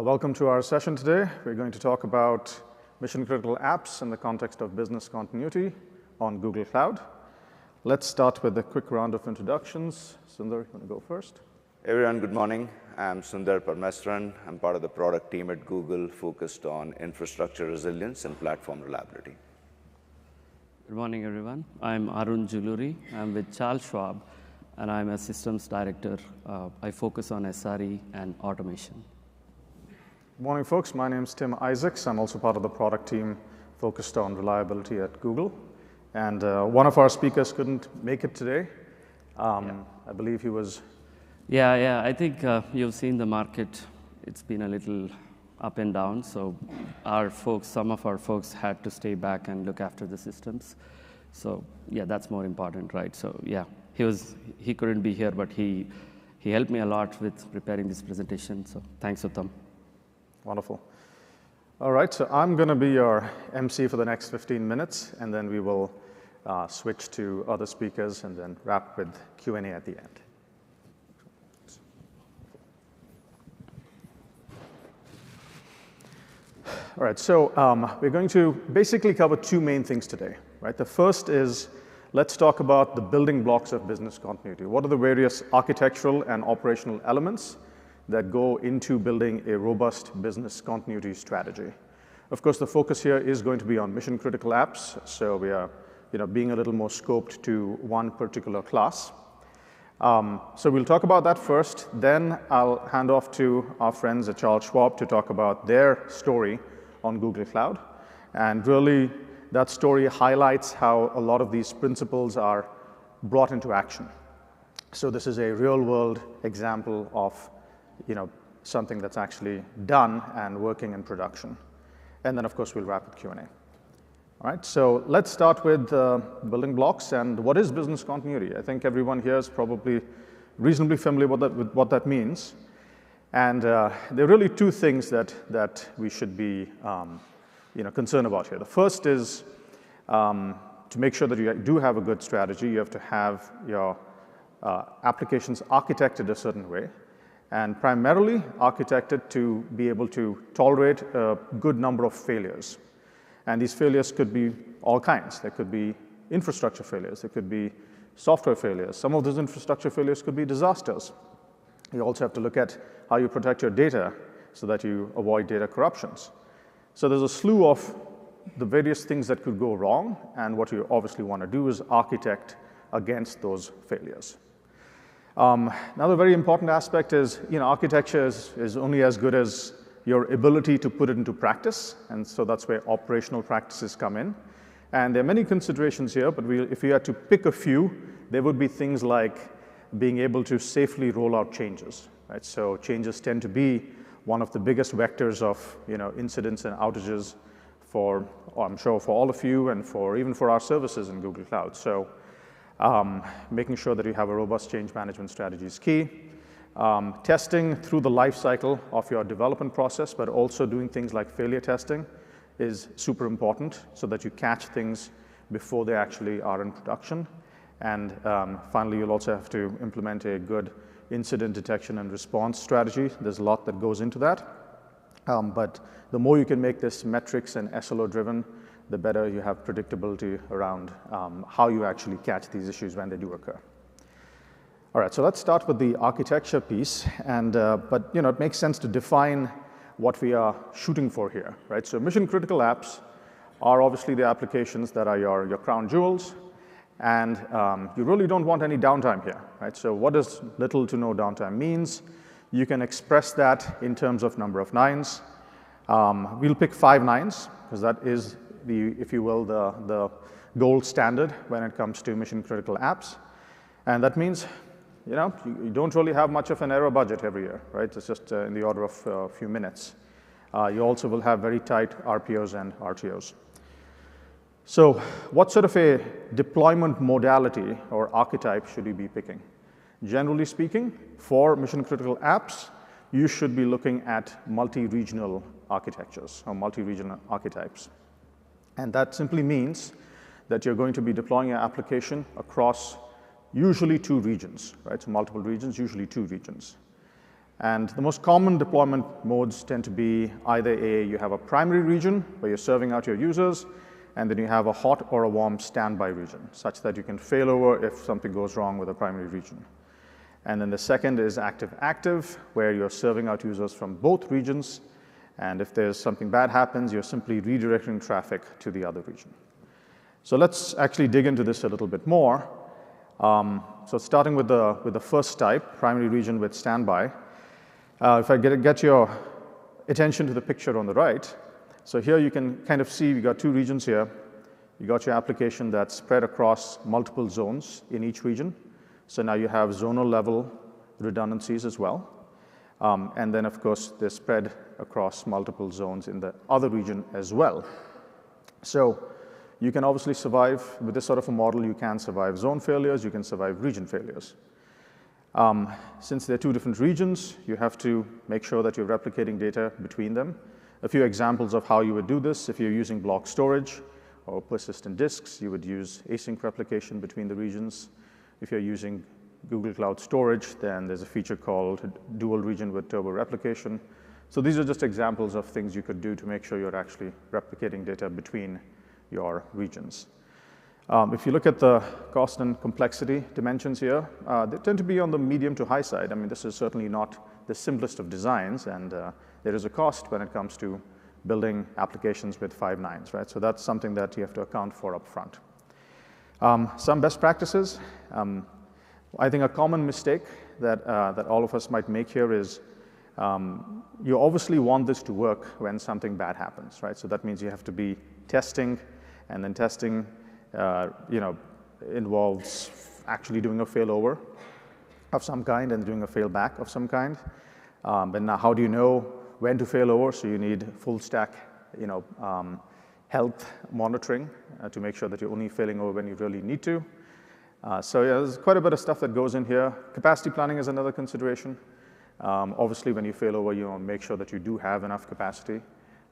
Welcome to our session today. We're going to talk about mission-critical apps in the context of business continuity on Google Cloud. Let's start with a quick round of introductions. Sunder, you want to go first? Everyone, good morning. I'm Sunder Parameswaran. I'm part of the product team at Google focused on infrastructure resilience and platform reliability. Good morning, everyone. I'm Arun, Juluri. I'm with Charles Schwab, and I'm a systems director. I focus on SRE and automation. Good morning, folks. My name is Tim Isaacs. I'm also part of the product team focused on reliability at Google. And one of our speakers couldn't make it today. I believe he was... Yeah. I think you've seen the market. It's been a little up and down. So some of our folks had to stay back and look after the systems. So yeah, that's more important, right? So yeah, he couldn't be here, but he helped me a lot with preparing this presentation. So thanks, Uttam. Wonderful. All right, so I'm going to be your MC for the next 15 minutes, and then we will switch to other speakers and then wrap with Q&A at the end. All right, so we're going to basically cover two main things today, right? The first is, let's talk about the building blocks of business continuity. What are the various architectural and operational elements that go into building a robust business continuity strategy? Of course, the focus here is going to be on mission-critical apps, so we are being a little more scoped to one particular class. So we'll talk about that first, then I'll hand off to our friends at Charles Schwab to talk about their story on Google Cloud. And really, that story highlights how a lot of these principles are brought into action. So this is a real-world example of something that's actually done and working in production. And then, of course, we'll wrap with Q&A. All right, so let's start with building blocks and what is business continuity. I think everyone here is probably reasonably familiar with what that means. And there are really two things that we should be concerned about here. The first is to make sure that you do have a good strategy. You have to have your applications architected a certain way, and primarily architected to be able to tolerate a good number of failures. And these failures could be all kinds. There could be infrastructure failures. There could be software failures. Some of those infrastructure failures could be disasters. You also have to look at how you protect your data so that you avoid data corruptions. So there's a slew of the various things that could go wrong, and what you obviously want to do is architect against those failures. Another very important aspect is, architecture is only as good as your ability to put it into practice, and so that's where operational practices come in. And there are many considerations here, but if you had to pick a few, there would be things like being able to safely roll out changes, right? So changes tend to be one of the biggest vectors of, incidents and outages I'm sure for all of you and even for our services in Google Cloud. So making sure that you have a robust change management strategy is key. Testing through the life cycle of your development process, but also doing things like failure testing is super important so that you catch things before they actually are in production. And finally, you'll also have to implement a good incident detection and response strategy. There's a lot that goes into that. But the more you can make this metrics and SLO driven, the better you have predictability around how you actually catch these issues when they do occur. All right, so let's start with the architecture piece. But it makes sense to define what we are shooting for here, right? So mission-critical apps are obviously the applications that are your crown jewels, and you really don't want any downtime here, right? So what does little to no downtime means? You can express that in terms of number of nines. We'll pick 5 nines, because that is if you will, the gold standard when it comes to mission-critical apps. And that means, you don't really have much of an error budget every year, right? It's just in the order of a few minutes. You also will have very tight RPOs and RTOs. So what sort of a deployment modality or archetype should you be picking? Generally speaking, for mission-critical apps, you should be looking at multi-regional architectures or multi-regional archetypes. And that simply means that you're going to be deploying your application across usually 2 regions, right? So multiple regions, usually 2 regions. And the most common deployment modes tend to be either you have a primary region where you're serving out your users, and then you have a hot or a warm standby region, such that you can fail over if something goes wrong with a primary region. And then the second is active-active, where you're serving out users from both regions, and if there's something bad happens, you're simply redirecting traffic to the other region. So let's actually dig into this a little bit more. So starting with the first type, primary region with standby. If I get your attention to the picture on the right, so here you can kind of see we got two regions here. You got your application that's spread across multiple zones in each region. So now you have zonal level redundancies as well. And then, of course, they're spread across multiple zones in the other region as well. So you can obviously survive with this sort of a model. You can survive zone failures. You can survive region failures. Since they're two different regions, you have to make sure that you're replicating data between them. A few examples of how you would do this: if you're using block storage or persistent disks, you would use async replication between the regions. If you're using Google Cloud Storage, then there's a feature called dual region with turbo replication. So these are just examples of things you could do to make sure you're actually replicating data between your regions. If you look at the cost and complexity dimensions here, they tend to be on the medium to high side. I mean, this is certainly not the simplest of designs, and there is a cost when it comes to building applications with 5 nines, right? So that's something that you have to account for up front. Some best practices. I think a common mistake that all of us might make here is you obviously want this to work when something bad happens, right? So that means you have to be testing, and then testing involves actually doing a failover of some kind and doing a failback of some kind. And now how do you know when to fail over? So you need full stack health monitoring to make sure that you're only failing over when you really need to. So yeah, there's quite a bit of stuff that goes in here. Capacity planning is another consideration. Obviously, when you fail over, you want to make sure that you do have enough capacity,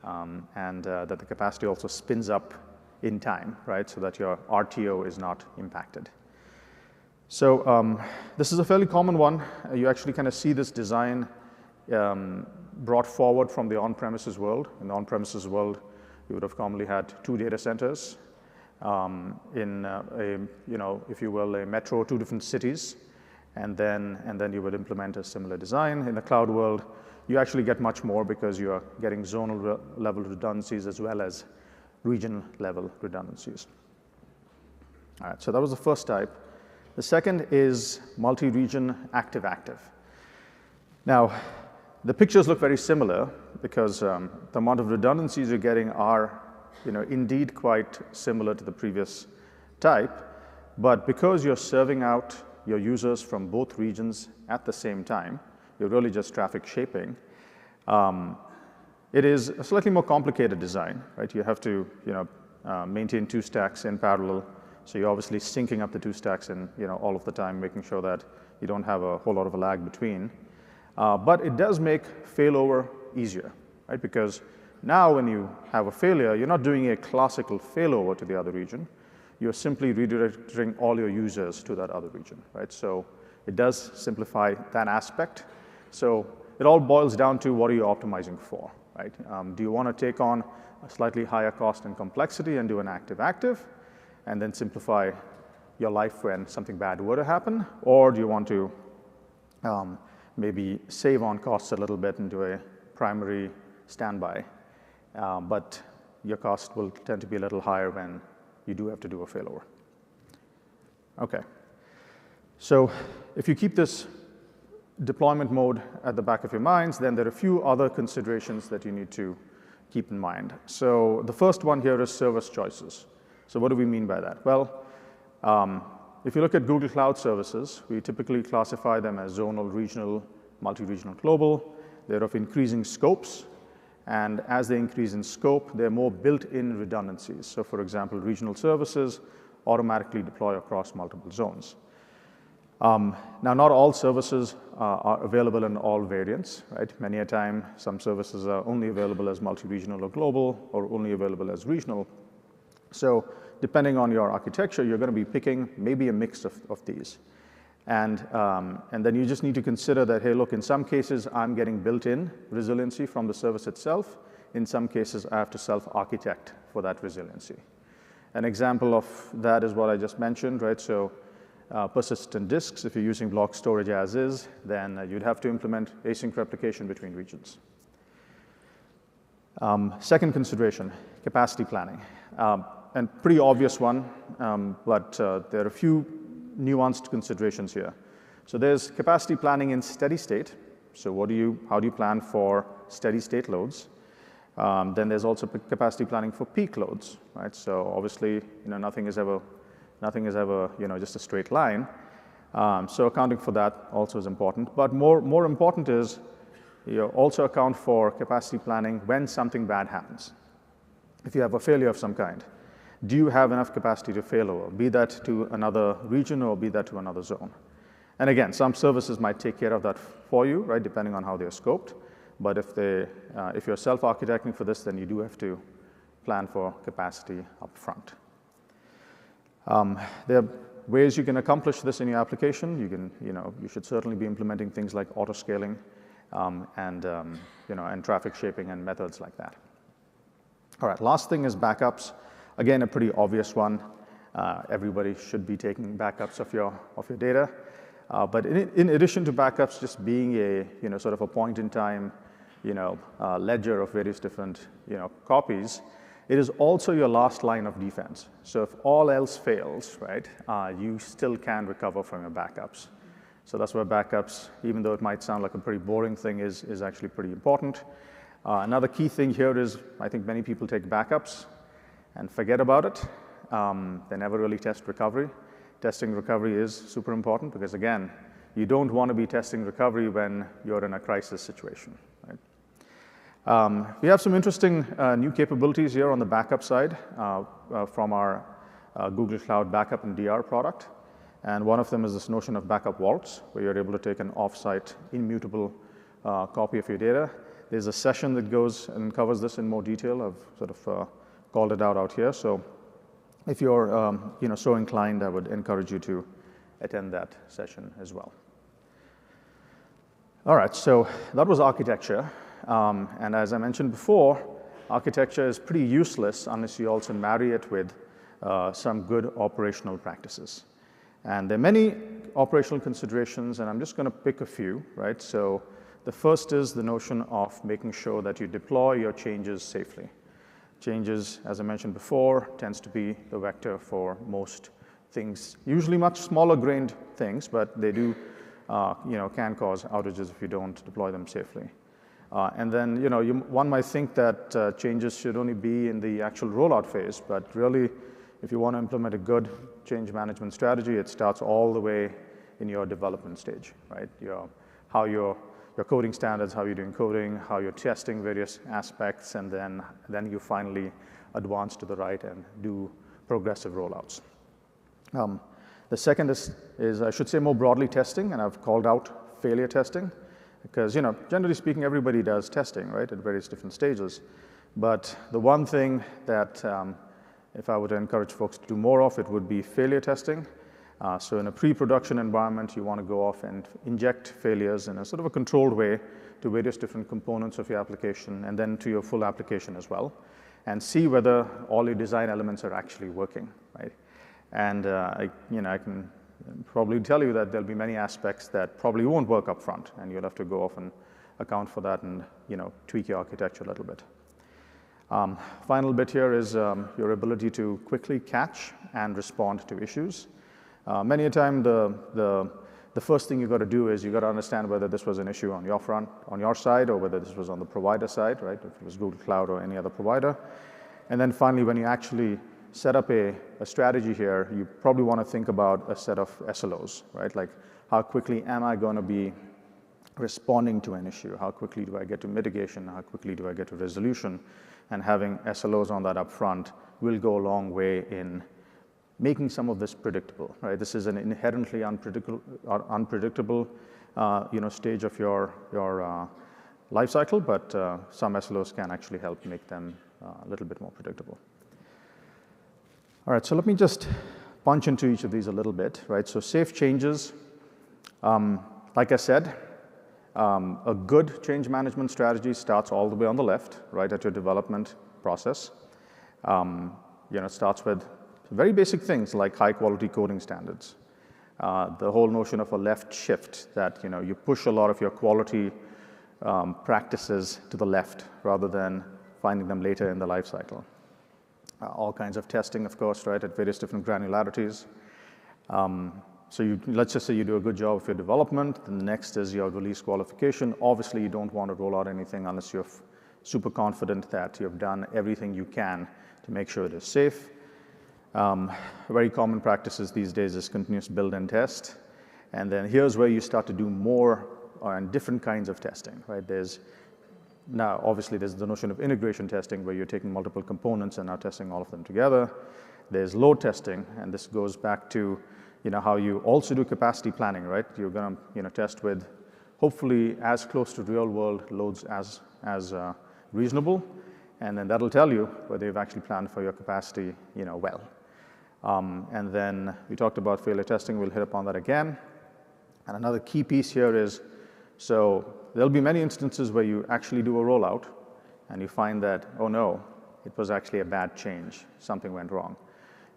and that the capacity also spins up in time, right, so that your RTO is not impacted. So this is a fairly common one. You actually kind of see this design brought forward from the on-premises world. In the on-premises world, you would have commonly had 2 data centers in if you will, a metro, 2 different cities, and then you would implement a similar design. In the cloud world, you actually get much more because you are getting zonal level redundancies as well as region level redundancies. All right, so that was the first type. The second is multi-region active-active. Now, the pictures look very similar because the amount of redundancies you're getting are indeed quite similar to the previous type, but because you're serving out your users from both regions at the same time, you're really just traffic shaping. It is a slightly more complicated design, right? You have to maintain 2 stacks in parallel, so you're obviously syncing up the 2 stacks in all of the time, making sure that you don't have a whole lot of a lag between. But it does make failover easier, right? Because now when you have a failure, you're not doing a classical failover to the other region. You're simply redirecting all your users to that other region, right? So it does simplify that aspect. So it all boils down to what are you optimizing for, right? Do you want to take on a slightly higher cost and complexity and do an active-active and then simplify your life when something bad were to happen? Or do you want to maybe save on costs a little bit and do a primary standby, but your cost will tend to be a little higher when you do have to do a failover. Okay, so if you keep this deployment mode at the back of your minds, then there are a few other considerations that you need to keep in mind. So the first one here is service choices. So what do we mean by that? Well, if you look at Google Cloud services, we typically classify them as zonal, regional, multi-regional, global. They're of increasing scopes, and as they increase in scope, there are more built-in redundancies. So for example, regional services automatically deploy across multiple zones. Now, not all services are available in all variants, right? Many a time, some services are only available as multi-regional or global, or only available as regional. So depending on your architecture, you're going to be picking maybe a mix of these. And then you just need to consider that, hey, look, in some cases, I'm getting built-in resiliency from the service itself. In some cases, I have to self-architect for that resiliency. An example of that is what I just mentioned, right? So persistent disks, if you're using block storage as is, then you'd have to implement async replication between regions. Second consideration, capacity planning. And pretty obvious one, but there are a few nuanced considerations here. So there's capacity planning in steady state. So how do you plan for steady state loads? Then there's also capacity planning for peak loads, right? So obviously, nothing is ever, just a straight line. So accounting for that also is important. But more important is you also account for capacity planning when something bad happens. If you have a failure of some kind, do you have enough capacity to fail over, be that to another region or be that to another zone? And again, some services might take care of that for you, right, depending on how they're scoped. But if you're self-architecting for this, then you do have to plan for capacity up front. There are ways you can accomplish this in your application. You should certainly be implementing things like auto-scaling and traffic shaping and methods like that. All right, last thing is backups. Again, a pretty obvious one. Everybody should be taking backups of your data. But in addition to backups just being a sort of a point in time ledger of various different copies, it is also your last line of defense. So if all else fails, right, you still can recover from your backups. So that's where backups, even though it might sound like a pretty boring thing, is actually pretty important. Another key thing here is I think many people take backups and forget about it. They never really test recovery. Testing recovery is super important because, again, you don't want to be testing recovery when you're in a crisis situation. Right? We have some interesting new capabilities here on the backup side from our Google Cloud Backup and DR product. And one of them is this notion of backup vaults, where you're able to take an offsite immutable copy of your data. There's a session that goes and covers this in more detail. I've sort of called it out here. So if you're so inclined, I would encourage you to attend that session as well. All right, so that was architecture. And as I mentioned before, architecture is pretty useless unless you also marry it with some good operational practices. And there are many operational considerations, and I'm just going to pick a few, right? So the first is the notion of making sure that you deploy your changes safely. Changes, as I mentioned before, tends to be the vector for most things, usually much smaller grained things, but they do, can cause outages if you don't deploy them safely. And then, one might think that changes should only be in the actual rollout phase, but really, if you want to implement a good change management strategy, it starts all the way in your development stage, right? How your coding standards, how you're doing coding, how you're testing various aspects, and then you finally advance to the right and do progressive rollouts. The second is I should say more broadly testing, and I've called out failure testing, because generally speaking, everybody does testing, right, at various different stages. But the one thing that if I were to encourage folks to do more of, it would be failure testing. So in a pre-production environment, you want to go off and inject failures in a sort of a controlled way to various different components of your application and then to your full application as well, and see whether all your design elements are actually working, right? And I can probably tell you that there'll be many aspects that probably won't work up front, and you'll have to go off and account for that and tweak your architecture a little bit. Final bit here is your ability to quickly catch and respond to issues. Many a time, the first thing you got to do is you got to understand whether this was an issue on your front, on your side, or whether this was on the provider side, right? If it was Google Cloud or any other provider. And then finally, when you actually set up a strategy here, you probably want to think about a set of SLOs, right? Like, how quickly am I going to be responding to an issue? How quickly do I get to mitigation? How quickly do I get to resolution? And having SLOs on that up front will go a long way in making some of this predictable, right? This is an inherently unpredictable stage of your life cycle, but some SLOs can actually help make them a little bit more predictable. All right, so let me just punch into each of these a little bit, right? So safe changes, Like I said, a good change management strategy starts all the way on the left, right at your development process. It starts with very basic things like high quality coding standards. The whole notion of a left shift, that you push a lot of your quality practices to the left rather than finding them later in the life cycle. All kinds of testing, of course, right, at various different granularities. So let's just say you do a good job of your development. Then the next is your release qualification. Obviously, you don't want to roll out anything unless you're super confident that you've done everything you can to make sure it is safe. Very common practices these days is continuous build and test. And then here's where you start to do more and different kinds of testing, right? Now, obviously, there's the notion of integration testing where you're taking multiple components and now testing all of them together. There's load testing, and this goes back to how you also do capacity planning, right? You're going to test with hopefully as close to real world loads as reasonable, and then that'll tell you whether you've actually planned for your capacity well. And then we talked about failure testing. We'll hit upon that again. And another key piece here is, so there'll be many instances where you actually do a rollout and you find that, oh no, it was actually a bad change, something went wrong.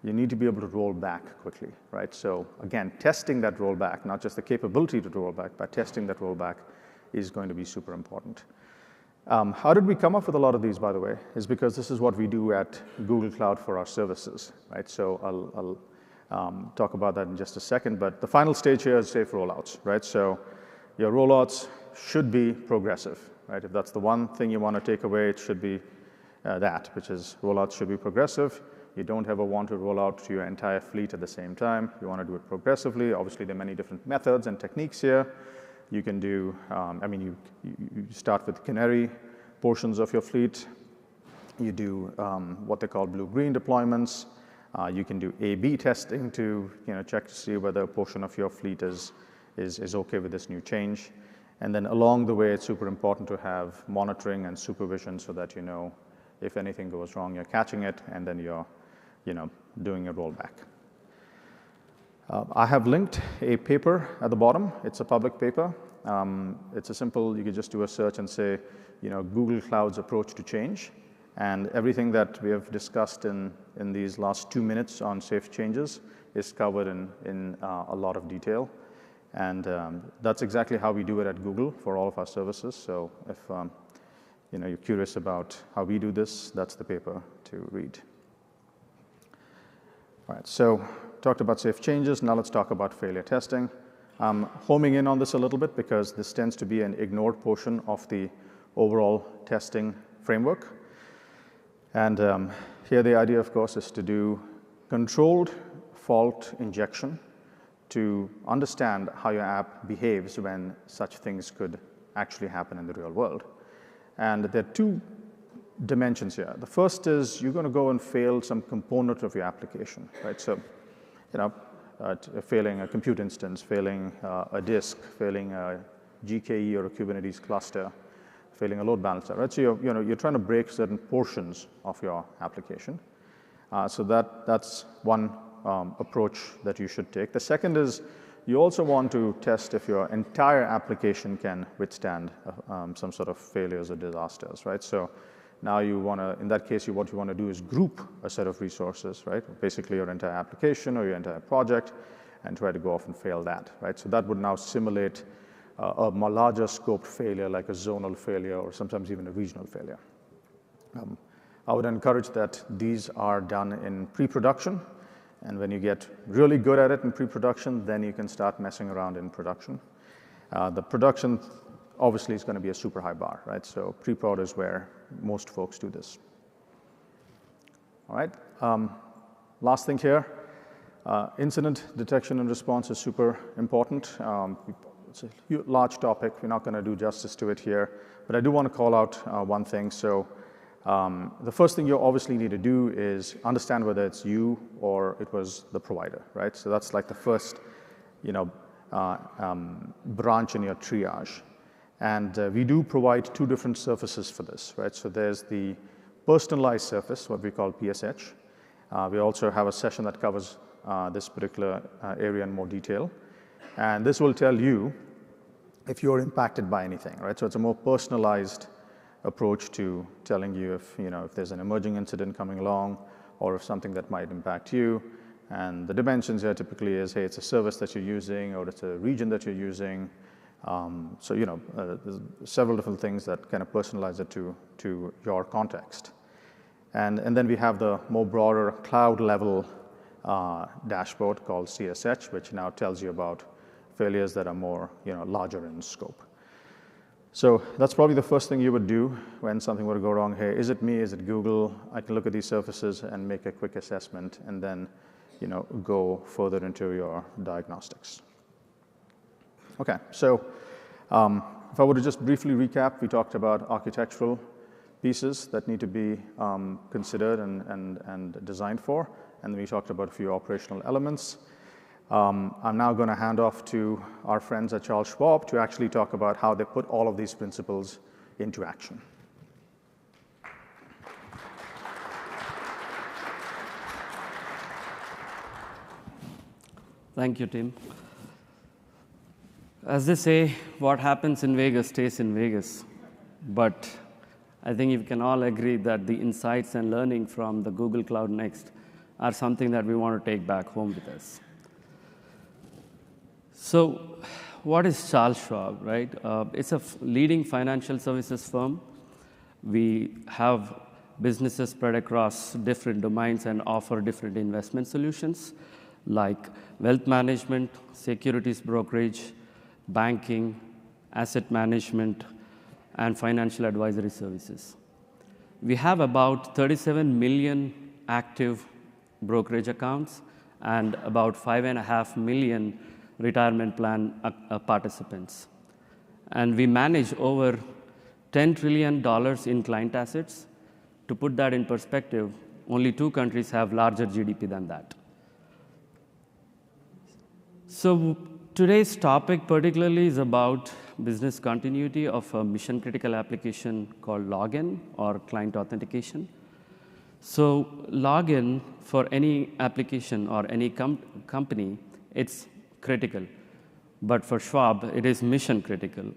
You need to be able to roll back quickly, right? So again, testing that rollback, not just the capability to roll back, but testing that rollback is going to be super important. How did we come up with a lot of these, by the way? Is because this is what we do at Google Cloud for our services, right? So I'll talk about that in just a second, but the final stage here is safe rollouts, right? So your rollouts should be progressive, right? If that's the one thing you want to take away, it should be that, which is rollouts should be progressive. You don't ever want to roll out to your entire fleet at the same time. You want to do it progressively. Obviously, there are many different methods and techniques here. You can do, you start with canary portions of your fleet. You do what they call blue-green deployments. You can do A/B testing to check to see whether a portion of your fleet is okay with this new change. And then along the way, it's super important to have monitoring and supervision so that if anything goes wrong, you're catching it, and then you're doing a rollback. I have linked a paper at the bottom. It's a public paper. It's a simple, you could just do a search and say, Google Cloud's approach to change. And everything that we have discussed in these last 2 minutes on safe changes is covered in a lot of detail. And that's exactly how we do it at Google for all of our services. So if you're curious about how we do this, that's the paper to read. All right, so talked about safe changes. Now let's talk about failure testing. I'm homing in on this a little bit because this tends to be an ignored portion of the overall testing framework. And here the idea, of course, is to do controlled fault injection to understand how your app behaves when such things could actually happen in the real world. And there are two dimensions here. The first is you're going to go and fail some component of your application, right? So, failing a compute instance, failing a disk, failing a GKE or a Kubernetes cluster, failing a load balancer, right? So you're trying to break certain portions of your application. So that's one approach that you should take. The second is you also want to test if your entire application can withstand some sort of failures or disasters, right? So now in that case, what you want to do is group a set of resources, right? Basically your entire application or your entire project, and try to go off and fail that, right? So that would now simulate a larger scoped failure, like a zonal failure or sometimes even a regional failure. I would encourage that these are done in pre-production, and when you get really good at it in pre-production, then you can start messing around in production. The production obviously is going to be a super high bar, right? So pre-prod is where most folks do this. All right, last thing here, incident detection and response is super important. It's a large topic. We're not going to do justice to it here, but I do want to call out one thing. So the first thing you obviously need to do is understand whether it's you or it was the provider, right? So that's like the first, branch in your triage. And we do provide two different surfaces for this, right? So there's the personalized surface, what we call PSH. We also have a session that covers this particular area in more detail. And this will tell you if you're impacted by anything, right? So it's a more personalized approach to telling you if there's an emerging incident coming along or if something that might impact you. And the dimensions here typically is, hey, it's a service that you're using or it's a region that you're using. There's several different things that kind of personalize it to your context. And then we have the more broader cloud level dashboard called CSH, which now tells you about failures that are more larger in scope. So that's probably the first thing you would do when something were to go wrong. Hey, is it me? Is it Google? I can look at these surfaces and make a quick assessment and then go further into your diagnostics. Okay, so if I were to just briefly recap, we talked about architectural pieces that need to be considered and designed for, and then we talked about a few operational elements. I'm now going to hand off to our friends at Charles Schwab to actually talk about how they put all of these principles into action. Thank you, Tim. As they say, what happens in Vegas stays in Vegas. But I think you can all agree that the insights and learning from the Google Cloud Next are something that we want to take back home with us. So what is Charles Schwab, right? It's a leading financial services firm. We have businesses spread across different domains and offer different investment solutions like wealth management, securities brokerage, banking, asset management, and financial advisory services. We have about 37 million active brokerage accounts and about 5.5 million retirement plan participants. And we manage over $10 trillion in client assets. To put that in perspective, only 2 countries have larger GDP than that. So today's topic particularly is about business continuity of a mission-critical application called login or client authentication. So login for any application or any company, it's critical. But for Schwab, it is mission-critical.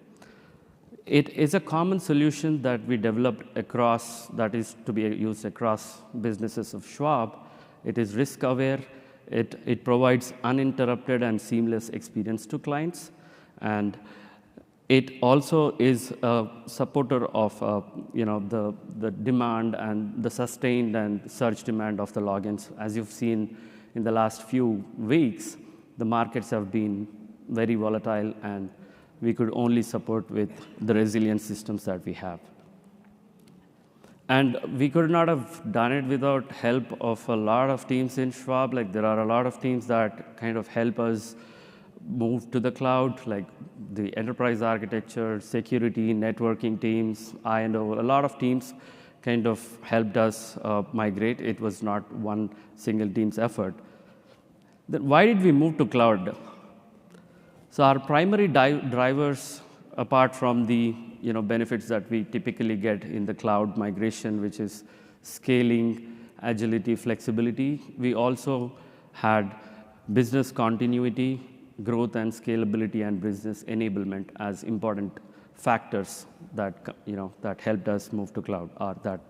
It is a common solution that we developed across, that is to be used across businesses of Schwab. It is risk-aware. It provides uninterrupted and seamless experience to clients. And it also is a supporter of the demand and the sustained and surge demand of the logins. As you've seen in the last few weeks, the markets have been very volatile, and we could only support with the resilient systems that we have. And we could not have done it without help of a lot of teams in Schwab. Like there are a lot of teams that kind of help us move to the cloud, like the enterprise architecture, security, networking teams, I&O. A lot of teams kind of helped us migrate. It was not one single team's effort. Then why did we move to cloud? So our primary drivers, apart from the benefits that we typically get in the cloud migration, which is scaling, agility, flexibility, we also had business continuity, growth and scalability, and business enablement as important factors that that helped us move to cloud, or that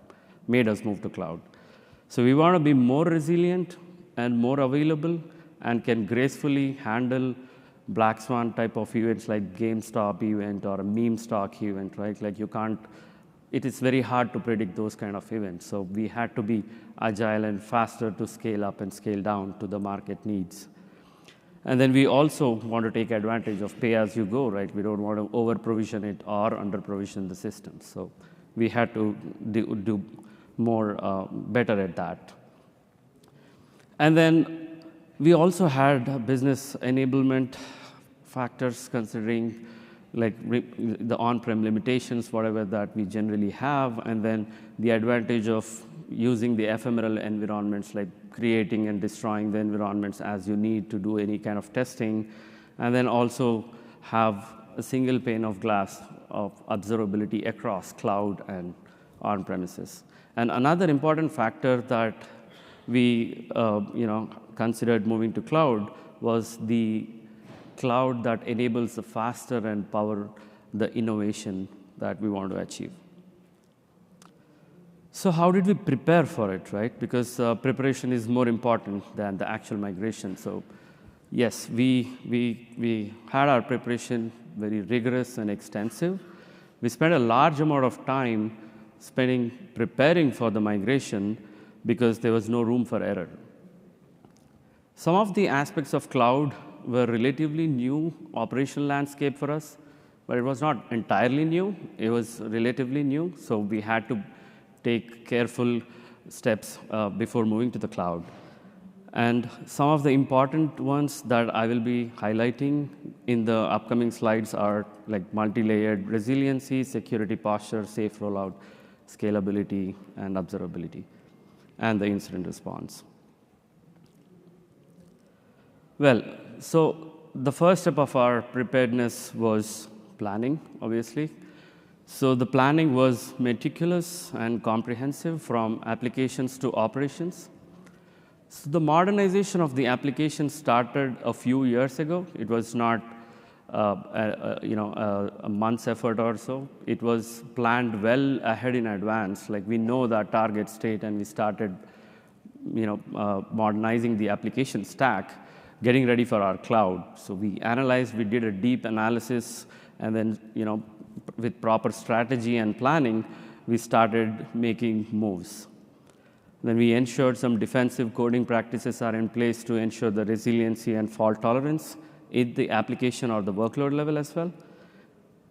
made us move to cloud. So we want to be more resilient and more available, and can gracefully handle black swan type of events like GameStop event or a meme stock event, right? Like it is very hard to predict those kind of events. So we had to be agile and faster to scale up and scale down to the market needs. And then we also want to take advantage of pay as you go, right? We don't want to over provision it or under provision the system. So we had to do more better at that. And then we also had business enablement factors, considering like the on-prem limitations, whatever that we generally have, and then the advantage of using the ephemeral environments, like creating and destroying the environments as you need to do any kind of testing, and then also have a single pane of glass of observability across cloud and on-premises. And another important factor that we considered moving to cloud was the cloud that enables the faster and power the innovation that we want to achieve. So how did we prepare for it, right? Because preparation is more important than the actual migration. So yes, we had our preparation very rigorous and extensive. We spent a large amount of time preparing for the migration because there was no room for error. Some of the aspects of cloud were relatively new operational landscape for us, but it was not entirely new. It was relatively new, so we had to take careful steps before moving to the cloud. And some of the important ones that I will be highlighting in the upcoming slides are like multi-layered resiliency, security posture, safe rollout, scalability, and observability, and the incident response. Well, so the first step of our preparedness was planning, obviously. So the planning was meticulous and comprehensive from applications to operations. So the modernization of the application started a few years ago. It was not a month's effort or so. It was planned well ahead in advance. Like we know that target state, and we started modernizing the application stack, getting ready for our cloud. So we analyzed, we did a deep analysis, and then with proper strategy and planning, we started making moves. Then we ensured some defensive coding practices are in place to ensure the resiliency and fault tolerance at the application or the workload level as well.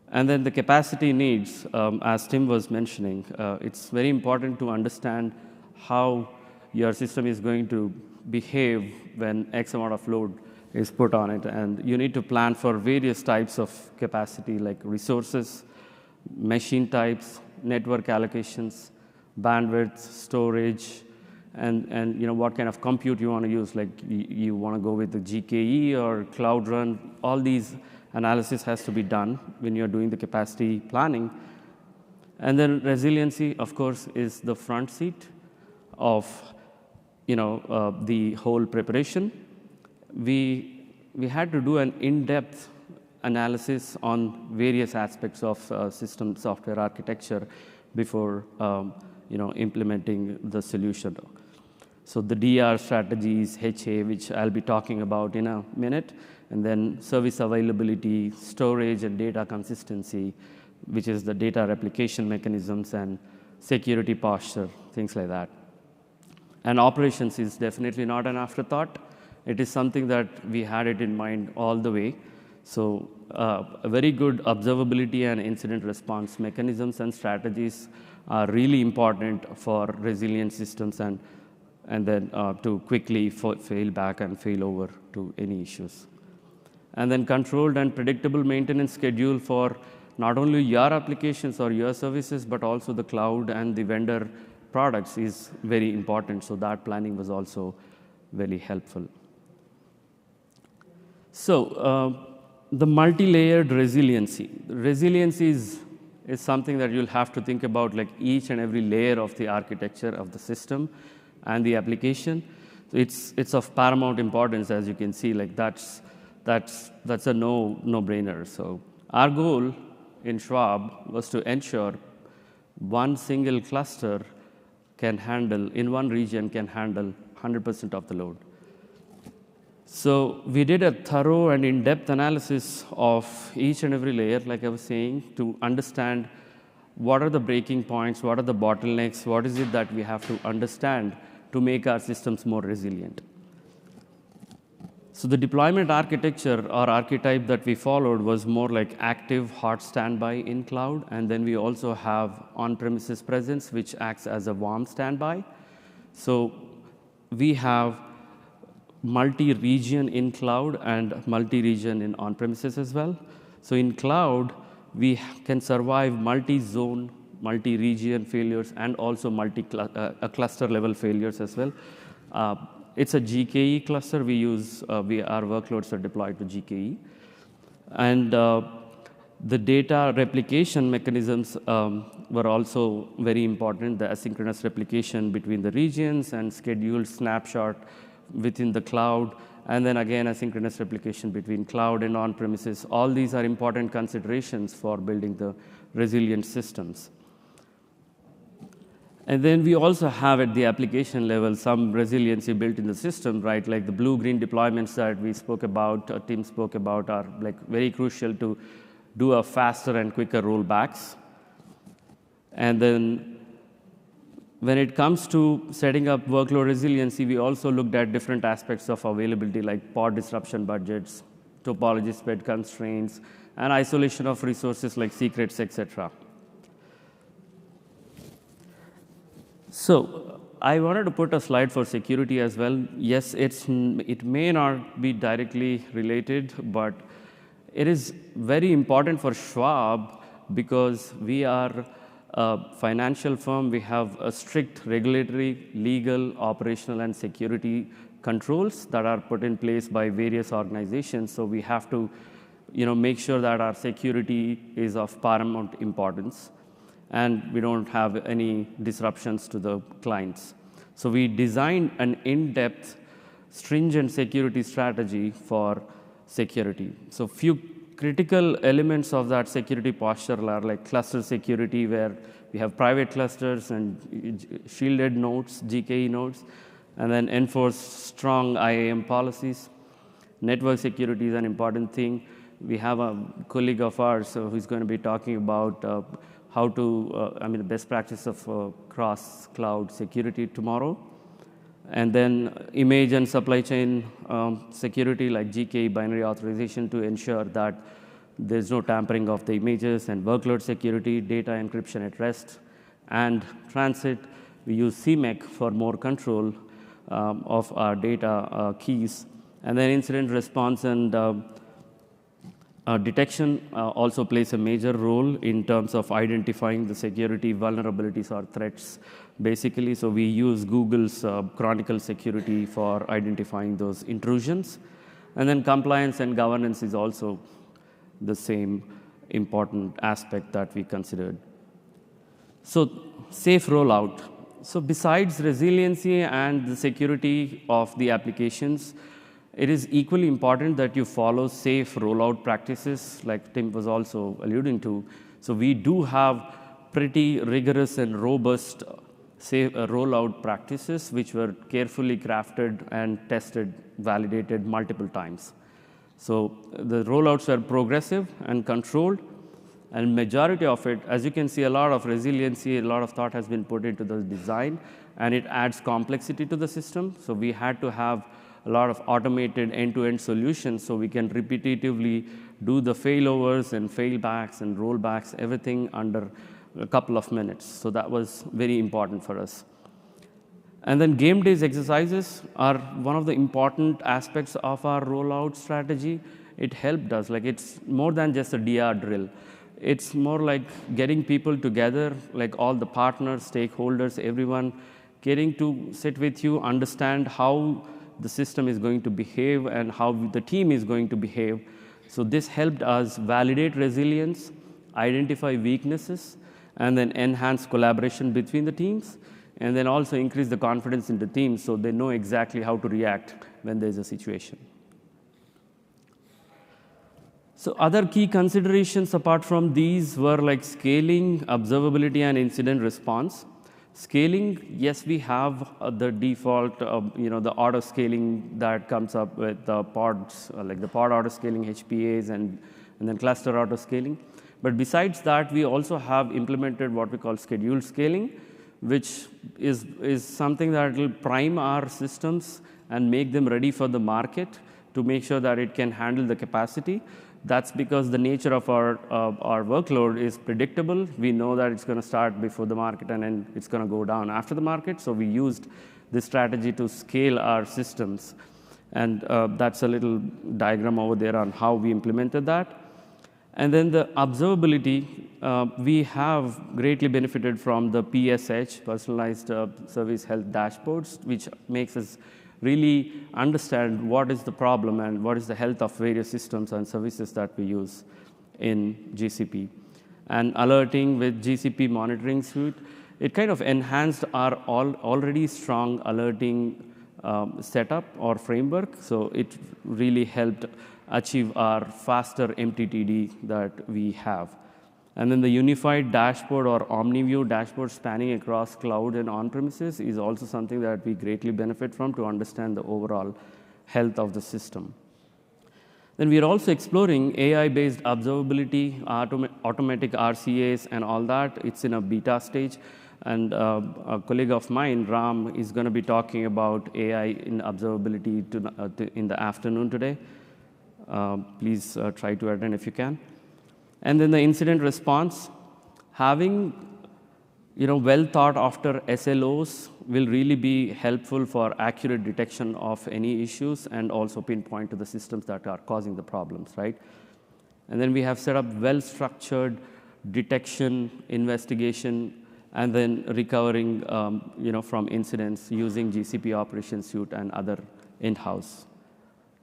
And then the capacity needs, as Tim was mentioning, it's very important to understand how your system is going to behave when X amount of load is put on it. And you need to plan for various types of capacity like resources, machine types, network allocations, bandwidth, storage, and what kind of compute you want to use. Like you want to go with the GKE or Cloud Run. All these analysis has to be done when you're doing the capacity planning. And then resiliency, of course, is the front seat of the whole preparation. We had to do an in-depth analysis on various aspects of system software architecture before implementing the solution. So the DR strategies, HA, which I'll be talking about in a minute, and then service availability, storage and data consistency, which is the data replication mechanisms, and security posture, things like that. And operations is definitely not an afterthought. It is something that we had it in mind all the way. So a very good observability and incident response mechanisms and strategies are really important for resilient systems and then to quickly fail back and fail over to any issues. And then controlled and predictable maintenance schedule for not only your applications or your services, but also the cloud and the vendor products is very important. So that planning was also very helpful. So the multi-layered resiliency. Resiliency is something that you'll have to think about, like each and every layer of the architecture of the system and the application. So it's of paramount importance, as you can see. Like that's a no-brainer. So our goal in Schwab was to ensure one single cluster in one region can handle 100% of the load. So we did a thorough and in-depth analysis of each and every layer, like I was saying, to understand what are the breaking points, what are the bottlenecks, what is it that we have to understand to make our systems more resilient. So the deployment architecture or archetype that we followed was more like active hot standby in cloud, and then we also have on-premises presence, which acts as a warm standby. So we have multi-region in cloud and multi-region in on-premises as well. So in cloud, we can survive multi-zone, multi-region failures, and also cluster-level failures as well. It's a GKE cluster. We use our workloads are deployed to GKE, and the data replication mechanisms were also very important. The asynchronous replication between the regions and scheduled snapshot within the cloud, and then again, asynchronous replication between cloud and on-premises. All these are important considerations for building the resilient systems. And then we also have at the application level some resiliency built in the system, right? Like the blue-green deployments that we spoke about, Tim spoke about, are like very crucial to do a faster and quicker rollbacks. And then when it comes to setting up workload resiliency, we also looked at different aspects of availability, like pod disruption budgets, topology spread constraints, and isolation of resources like secrets, etc. So I wanted to put a slide for security as well. Yes, it may not be directly related, but it is very important for Schwab because we are a financial firm. We have a strict regulatory, legal, operational, and security controls that are put in place by various organizations. So we have to make sure that our security is of paramount importance, and we don't have any disruptions to the clients. So we designed an in-depth, stringent security strategy for security. So few critical elements of that security posture are like cluster security, where we have private clusters and shielded nodes, GKE nodes, and then enforce strong IAM policies. Network security is an important thing. We have a colleague of ours who's going to be talking about how to, the best practice of cross-cloud security tomorrow. And then image and supply chain security, like GKE binary authorization, to ensure that there's no tampering of the images, and workload security, data encryption at rest, and transit. We use CMEC for more control of our data keys. And then incident response and detection also plays a major role in terms of identifying the security vulnerabilities or threats, basically. So we use Google's Chronicle security for identifying those intrusions. And then compliance and governance is also the same important aspect that we considered. So safe rollout. So besides resiliency and the security of the applications, it is equally important that you follow safe rollout practices, like Tim was also alluding to. So we do have pretty rigorous and robust safe rollout practices, which were carefully crafted and tested, validated multiple times. So the rollouts were progressive and controlled, and majority of it, as you can see, a lot of resiliency, a lot of thought has been put into the design, and it adds complexity to the system. So we had to have a lot of automated end-to-end solutions so we can repetitively do the failovers and failbacks and rollbacks, everything under a couple of minutes. So that was very important for us. And then game days exercises are one of the important aspects of our rollout strategy. It helped us. Like, it's more than just a DR drill. It's more like getting people together, like all the partners, stakeholders, everyone, getting to sit with you, understand how the system is going to behave and how the team is going to behave. So this helped us validate resilience, identify weaknesses, and then enhance collaboration between the teams, and then also increase the confidence in the team so they know exactly how to react when there's a situation. So other key considerations apart from these were like scaling, observability, and incident response. Scaling, yes, we have the default, the auto scaling that comes up with the pods, like the pod auto scaling, HPAs, and then cluster auto scaling. But besides that, we also have implemented what we call scheduled scaling, which is something that will prime our systems and make them ready for the market to make sure that it can handle the capacity. That's because the nature of our workload is predictable. We know that it's going to start before the market and then it's going to go down after the market. So we used this strategy to scale our systems. And that's a little diagram over there on how we implemented that. And then the observability, we have greatly benefited from the PSH, Personalized Service Health Dashboards, which makes us really understand what is the problem and what is the health of various systems and services that we use in GCP. And alerting with GCP monitoring suite, it kind of enhanced our already strong alerting setup or framework. So it really helped achieve our faster MTTD that we have. And then the unified dashboard or OmniView dashboard spanning across cloud and on-premises is also something that we greatly benefit from to understand the overall health of the system. Then we are also exploring AI-based observability, automatic RCAs, and all that. It's in a beta stage. And a colleague of mine, Ram, is going to be talking about AI in observability in the afternoon today. Please try to attend if you can. And then the incident response, having well thought after SLOs will really be helpful for accurate detection of any issues and also pinpoint to the systems that are causing the problems, right? And then we have set up well-structured detection, investigation, and then recovering from incidents using GCP Operations Suite and other in-house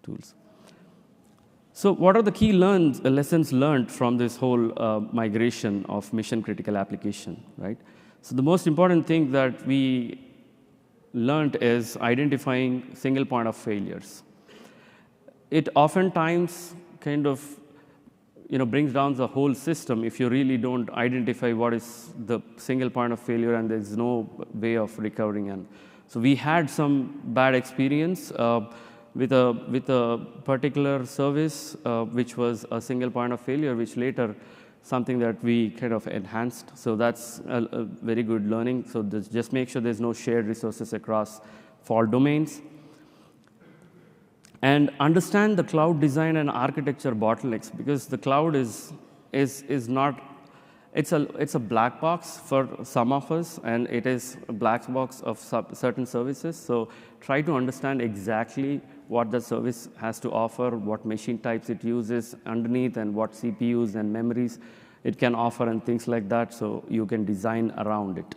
tools. So what are the key lessons learned from this whole migration of mission-critical application, right? So the most important thing that we learned is identifying single point of failures. It oftentimes kind of brings down the whole system if you really don't identify what is the single point of failure and there's no way of recovering. And so we had some bad experience with a particular service, which was a single point of failure, which later something that we kind of enhanced. So that's a very good learning. So just make sure there's no shared resources across fault domains. And understand the cloud design and architecture bottlenecks, because the cloud is not, it's a black box for some of us, and it is a black box of certain services. So try to understand exactly what the service has to offer, what machine types it uses underneath, and what CPUs and memories it can offer, and things like that, so you can design around it.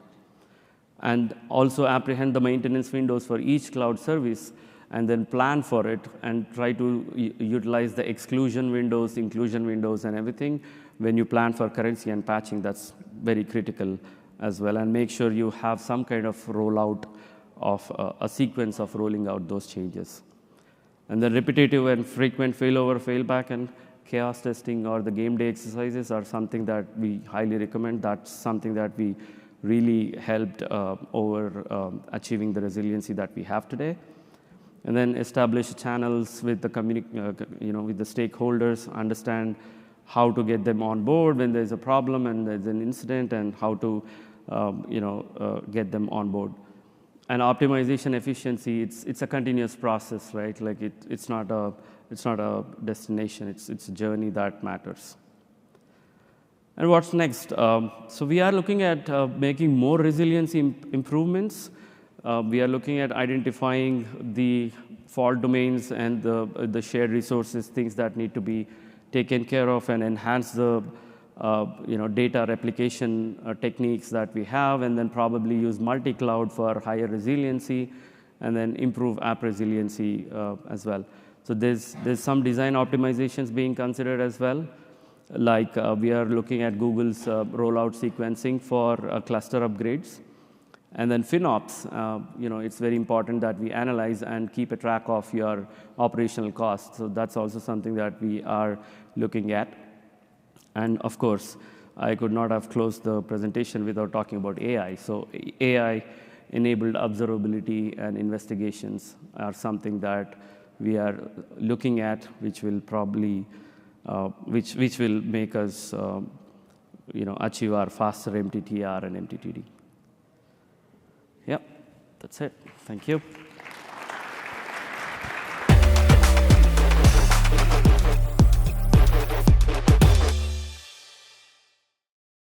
And also apprehend the maintenance windows for each cloud service, and then plan for it, and try to utilize the exclusion windows, inclusion windows, and everything when you plan for currency and patching. That's very critical as well. And make sure you have some kind of rollout of a sequence of rolling out those changes. And the repetitive and frequent failover, failback, and chaos testing or the game day exercises are something that we highly recommend. That's something that we really helped over achieving the resiliency that we have today. And then establish channels with the with the stakeholders, understand how to get them on board when there's a problem and there's an incident, and how to get them on board. And optimization efficiency, it's a continuous process, right? Like it's not a destination, it's a journey that matters. And what's next? So we are looking at making more resiliency improvements. We are looking at identifying the fault domains and the shared resources, things that need to be taken care of, and enhance the data replication techniques that we have, and then probably use multi-cloud for higher resiliency, and then improve app resiliency as well. So there's some design optimizations being considered as well. Like we are looking at Google's rollout sequencing for cluster upgrades. And then FinOps, it's very important that we analyze and keep a track of your operational costs. So that's also something that we are looking at. And of course, I could not have closed the presentation without talking about AI. So AI-enabled observability and investigations are something that we are looking at, which will probably, which will make us, achieve our faster MTTR and MTTD. Yep, that's it. Thank you.